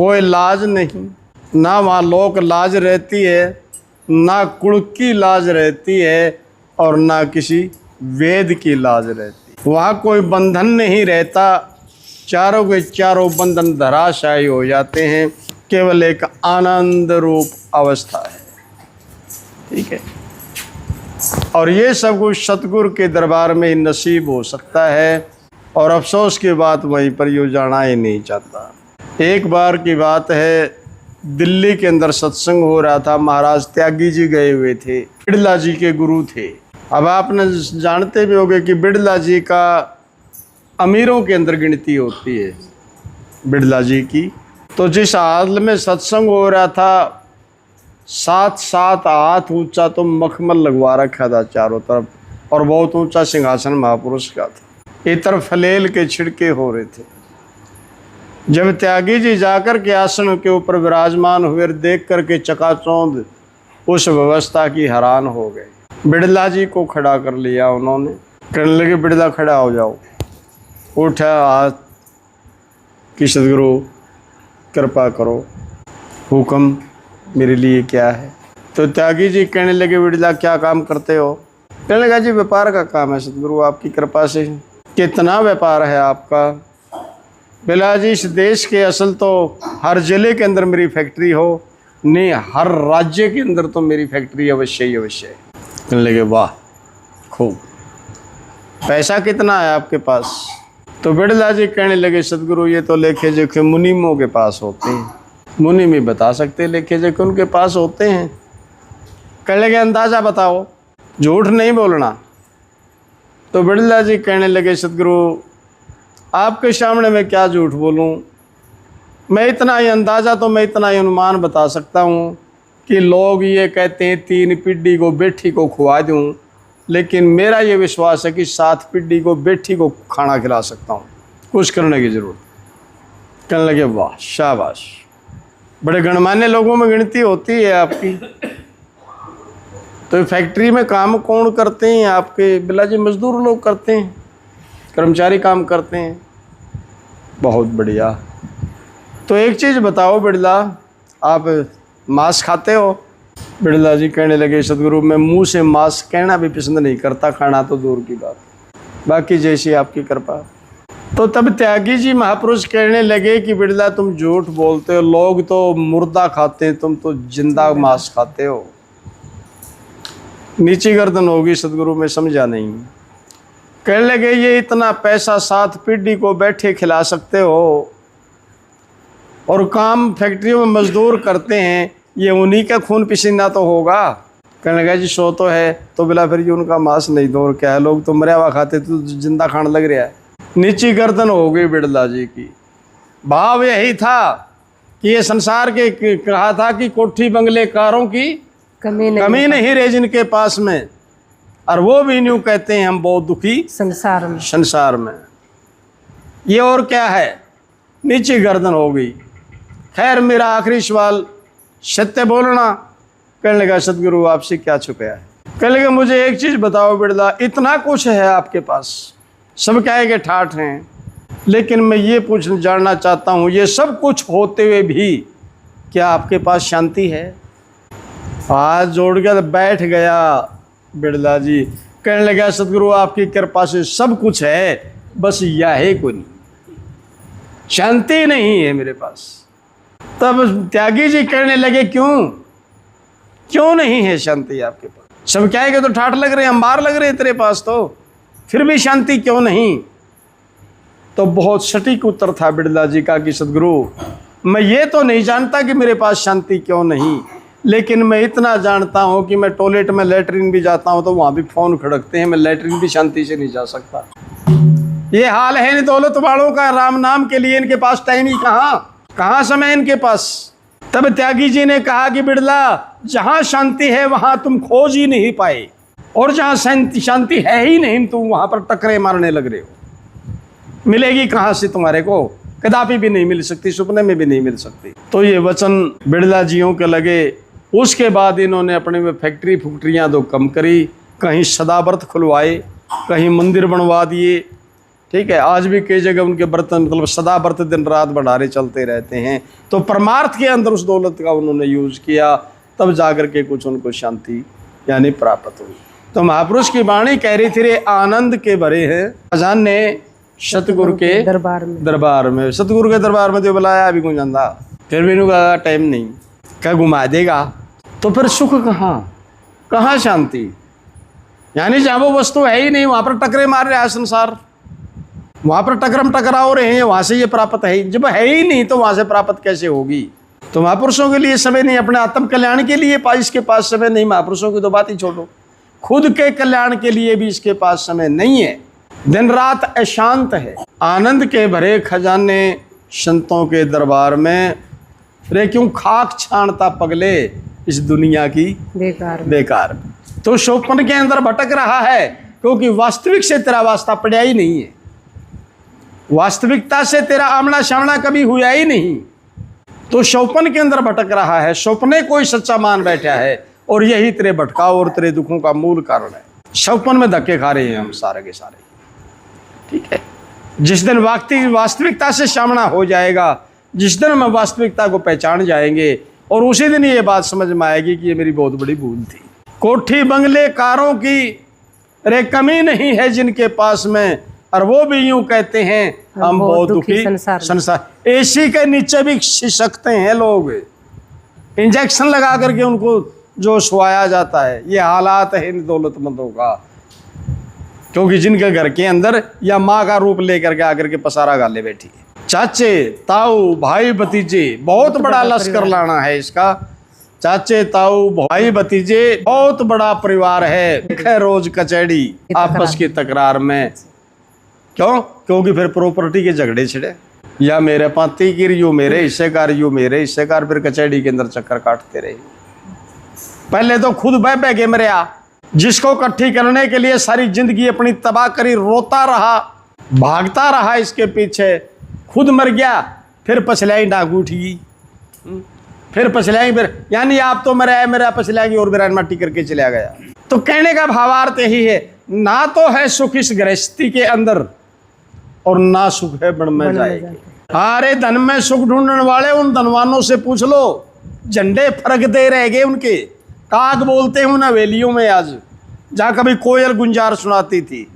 कोई लाज नहीं, ना वहाँ लोक लाज रहती है, ना कुल की लाज रहती है, और ना किसी वेद की लाज रहती। वहाँ कोई बंधन नहीं रहता, चारों के चारों बंधन धराशायी हो जाते हैं, केवल एक आनंद रूप अवस्था है। ठीक है, और ये सब कुछ सतगुरु के दरबार में ही नसीब हो सकता है। और अफसोस की बात वहीं पर यूँ जाना ही नहीं चाहता। एक बार की बात है, दिल्ली के अंदर सत्संग हो रहा था। महाराज त्यागी जी गए हुए थे, बिड़ला जी के गुरु थे। अब आपने जानते भी होंगे कि बिड़ला जी का अमीरों के अंदर गिनती होती है, बिड़ला जी की। तो जिस हाल में सत्संग हो रहा था, 7-7 हाथ ऊंचा तो मखमल लगवा रखा था चारों तरफ, और बहुत ऊंचा सिंहासन महापुरुष का था। इतर फलेल के छिड़के हो रहे थे। जब त्यागी जी जाकर के आसन के ऊपर विराजमान हुए, देख करके चकाचौंध उस व्यवस्था की हैरान हो गए। बिड़ला जी को खड़ा कर लिया उन्होंने, कहने लगे बिड़ला खड़ा हो जाओ। उठा हाथ कि सदगुरु कृपा करो, हुक्म मेरे लिए क्या है। तो त्यागी जी कहने लगे बिड़ला क्या काम करते हो। कहने लगा जी व्यापार का काम है सदगुरु, आपकी कृपा से। कितना व्यापार है आपका। बिला जी इस देश के असल तो हर जिले के अंदर मेरी फैक्ट्री हो, नहीं हर राज्य के अंदर तो मेरी फैक्ट्री अवश्य ही अवश्य है। कहने लगे वाह खूब, पैसा कितना है आपके पास। तो बिड़ला जी कहने लगे सदगुरु ये तो लेखे जोखे मुनीमों के पास होते हैं, मुनि में बता सकते लेखे जोखे उनके पास होते हैं। कहने लगे अंदाज़ा बताओ, झूठ नहीं बोलना। तो बिड़ला जी कहने लगे सदगुरु आपके सामने मैं क्या झूठ बोलूं, मैं इतना ही अंदाज़ा तो मैं इतना ही अनुमान बता सकता हूं कि लोग ये कहते हैं 3 पीढ़ी को बेटी को खुआ दूं, लेकिन मेरा ये विश्वास है कि 7 पीढ़ी को बेटी को खाना खिला सकता हूं, कुछ करने की ज़रूरत। कहने लगे वाह शाबाश, बड़े गणमान्य लोगों में गिनती होती है आपकी। तो फैक्ट्री में काम कौन करते हैं आपके। बिला जी मजदूर लोग करते हैं, कर्मचारी काम करते हैं। बहुत बढ़िया। तो एक चीज़ बताओ बिड़ला, आप मांस खाते हो। बिड़ला जी कहने लगे सदगुरु मैं मुंह से मांस कहना भी पसंद नहीं करता, खाना तो दूर की बात, बाकी जैसी आपकी कृपा। तो तब त्यागी जी महापुरुष कहने लगे कि बिड़ला तुम झूठ बोलते हो, लोग तो मुर्दा खाते हैं, तुम तो जिंदा मांस खाते हो। नीची गर्दन होगी सदगुरु, मैं समझा नहीं। कहने लगे ये इतना पैसा 7 पीढ़ी को बैठे खिला सकते हो, और काम फैक्ट्रियों में मजदूर करते हैं, ये उन्हीं का खून पसीना तो होगा। कहने लगा जी सो तो है, तो बिला फिर ये उनका मांस नहीं दो और क्या है, लोग तो मरा हुआ खाते तो जिंदा खाने लग रहा है। नीची गर्दन हो गई बिड़ला जी की। भाव यही था कि ये संसार के कहा था कि कोठी बंगले कारों की कमी नहीं रहे जिनके पास में, और वो भी न्यू कहते हैं हम बहुत दुखी संसार में। ये और क्या है, नीची गर्दन हो गई। खैर मेरा आखिरी सवाल, सत्य बोलना। कहने लगा सदगुरु आपसे क्या छुपाया है। कहने लगा मुझे एक चीज़ बताओ बिड़ला, इतना कुछ है आपके पास, सब क्या है कि ठाठ हैं, लेकिन मैं ये जानना चाहता हूँ ये सब कुछ होते हुए भी क्या आपके पास शांति है। हाथ जोड़ के बैठ गया बिड़ला जी। कहने लगा सदगुरु आपकी कृपा से सब कुछ है, बस यही को नहीं, शांति नहीं है मेरे पास। तब त्यागी जी कहने लगे क्यों नहीं है शांति आपके पास। सब क्या है कि तो ठाठ लग रहे हैं, अंबार लग रहे हैं तेरे पास, तो फिर भी शांति क्यों नहीं। तो बहुत सटीक उत्तर था बिड़ला जी का कि सदगुरु मैं ये तो नहीं जानता कि मेरे पास शांति क्यों नहीं, लेकिन मैं इतना जानता हूँ कि मैं टॉयलेट में लेटरिन भी जाता हूँ तो वहाँ भी फ़ोन खड़कते हैं, मैं लेटरिन भी शांति से नहीं जा सकता। ये हाल है इन दौलत वालों का, राम नाम के लिए इनके पास टाइम ही कहाँ समय इनके पास। तब त्यागी जी ने कहा कि बिड़ला जहाँ शांति है वहाँ तुम खोज ही नहीं पाए, और जहाँ शांति है ही नहीं तुम वहाँ पर टकरे मारने लग रहे हो। मिलेगी कहाँ से तुम्हारे को, कदापि भी नहीं मिल सकती, सपने में भी नहीं मिल सकती। तो ये वचन बिड़ला जियों के लगे। उसके बाद इन्होंने अपने में फैक्ट्रियाँ तो कम करी, कहीं सदाव्रत खुलवाए, कहीं मंदिर बनवा दिए, ठीक है, आज भी कई जगह उनके बर्तन मतलब सदा व्रत दिन रात भंडारे चलते रहते हैं। तो परमार्थ के अंदर उस दौलत का उन्होंने यूज किया, तब जाकर के कुछ उनको शांति यानी प्राप्त हुई। तो महापुरुष की वाणी कह रही थी, रे आनंद के भरे हैं अजान ने सतगुरु के दरबार में। सतगुरु के दरबार में तो बुलाया अभी कुछ अंदा, फिर भी इनका टाइम नहीं, क्या घुमा देगा। तो फिर सुख कहाँ शांति, यानी जहाँ वो वस्तु है ही नहीं वहाँ पर टकरे मार रहा है संसार, वहाँ पर टकराव रहे हैं, वहाँ से ये प्राप्त है, जब है ही नहीं तो वहाँ से प्राप्त कैसे होगी। तो महापुरुषों के लिए समय नहीं, अपने आत्म कल्याण के लिए इसके पास समय नहीं। महापुरुषों की तो बात ही छोड़ो, खुद के कल्याण के लिए भी इसके पास समय नहीं है। दिन रात अशांत है। आनंद के भरे खजाने संतों के दरबार में, रे क्यों खाक छानता पगले इस दुनिया की बेकार। तो शोपन के अंदर भटक रहा है, क्योंकि वास्तविक से तेरा वास्ता पड़ा ही नहीं है, वास्तविकता से तेरा आमना सामना कभी हुआ ही नहीं। तो शोपन के अंदर भटक रहा है, सपने कोई सच्चा मान बैठा है, और यही तेरे भटकाव और तेरे दुखों का मूल कारण है। शोपन में धक्के खा रहे हैं हम सारे के सारे, ठीक है। जिस दिन वास्तविकता से सामना हो जाएगा, जिस दिन हम वास्तविकता को पहचान जाएंगे, और उसी दिन ये बात समझ में आएगी कि ये मेरी बहुत बड़ी भूल थी। कोठी बंगले कारों की रे कमी नहीं है जिनके पास में, और वो भी यूं कहते हैं हम बहुत दुखी संसार। एसी के नीचे भी सिसकते हैं लोग, इंजेक्शन लगा करके उनको जो सुवाया जाता है। ये हालात है इन दौलतमंदों का, क्योंकि जिनके घर के अंदर या माँ का रूप लेकर के आकर के पसारा गाले बैठी है। चाचे ताऊ भाई भतीजे, बहुत बड़ा लश्कर लाना है इसका। चाचे ताऊ भाई भतीजे, बहुत बड़ा परिवार है। रोज कचहरी आपस की तकरार में, क्यों? क्योंकि फिर प्रॉपर्टी के झगड़े छिड़े, या मेरे पाती गिर, यू मेरे हिस्सेकार, यू मेरे हिस्सेकार, फिर कचहरी के अंदर चक्कर काटते रहे। पहले तो खुद बह के मरिया, जिसको इकट्ठी करने के लिए सारी जिंदगी अपनी तबाह करी, रोता रहा, भागता रहा इसके पीछे, खुद मर गया, फिर पछलाई डाक उठी, फिर पछलाई, फिर यानी आप तो मरे, मेरा पछलाएंगे और मेरा मट्टी करके चला गया। तो कहने का भावार्थ यही है, ना तो है सुख इस गृहस्थी के अंदर, और ना सुख है बन में जाएगी। अरे धन में सुख ढूंढने वाले उन धनवानों से पूछ लो, झंडे फरकते रह गए उनके, काग बोलते हैं उन हवेलियों में आज, जहाँ कभी कोयल गुंजार सुनाती थी,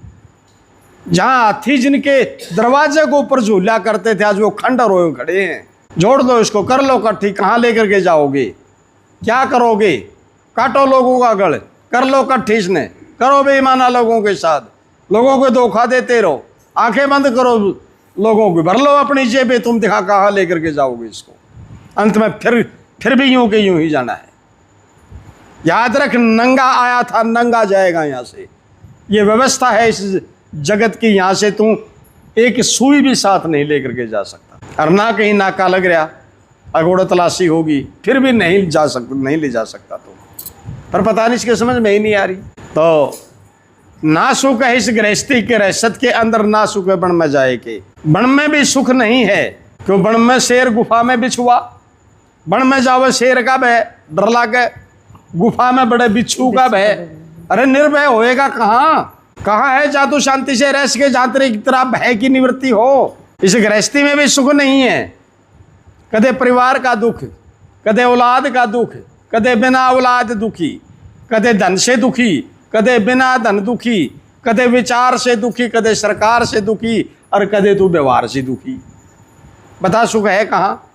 जहाँ हाथी जिनके दरवाजे को ऊपर झूला करते थे, आज वो खंडर हो खड़े हैं। जोड़ लो इसको, कर लो इकट्ठी, कहाँ लेकर के जाओगे, क्या करोगे? काटो लोगों का गढ़, कर लो इकट्ठी, इसने करो बेईमाना लोगों के साथ, लोगों को धोखा देते रहो, आंखें बंद करो लोगों की, भर लो अपनी जेबें, तुम दिखा कहाँ लेकर के जाओगे इसको। अंत में फिर भी यूं के यूं ही जाना है। याद रख, नंगा आया था नंगा जाएगा यहाँ से, ये व्यवस्था है इस जगत की। यहाँ से तू एक सुई भी साथ नहीं लेकर के जा सकता, और ना कहीं नाका लग रहा, अगोड़ा तलाशी होगी, फिर भी नहीं ले जा सकता तो। पर पता नहीं इसके समझ में ही नहीं आ रही। तो ना सुख है इस गृहस्थी के रहसत के अंदर, ना सुख है बन में जाए के। बन में भी सुख नहीं है, क्यों? बन में शेर, गुफा में बिछुआ, बन में जाओ शेर का भय डर लागे, गुफा में बड़े बिच्छू का भय। अरे निर्भय होएगा कहाँ है जा तू शांति से रह सके, जहाँ तेरी तरह भय की निवृत्ति हो। इस गृहस्थी में भी सुख नहीं है, कदे परिवार का दुख, कदे औलाद का दुख, कदे बिना औलाद दुखी, कदे धन से दुखी, कदे बिना धन दुखी, कदे विचार से दुखी, कदे सरकार से दुखी, और कदे तू व्यवहार से दुखी। बता सुख है कहाँ?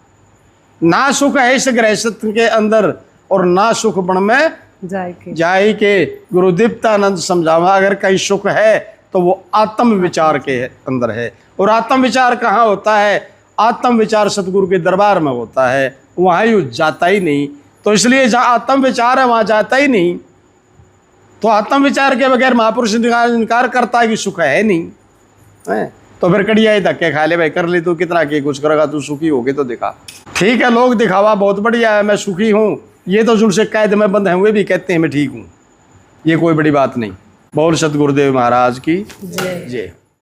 ना सुख है इस गृहस्थ के अंदर, और ना सुख बन में जाए के। गुरु दीप्तानंद समझावा, अगर कहीं सुख है तो वो आत्म विचार के अंदर है। और आत्म विचार कहाँ होता है? आत्म विचार सतगुरु के दरबार में होता है, वहाँ ही जाता ही नहीं। तो इसलिए जहाँ आत्म विचार है वहाँ जाता ही नहीं। तो आत्म विचार के बगैर महापुरुष इनकार करता है कि सुख है नहीं है, तो फिर कड़िया ही धक्के खा ले, भाई कर ले तू, कितना के कुछ करेगा, तू सुखी होगे तो दिखा। ठीक है, लोग दिखावा बहुत बढ़िया है, मैं सुखी हूँ, ये तो जिनसे कैद में बंद हैं वे भी कहते हैं मैं ठीक हूँ, ये कोई बड़ी बात नहीं। बोल सतगुरुदेव महाराज की जय।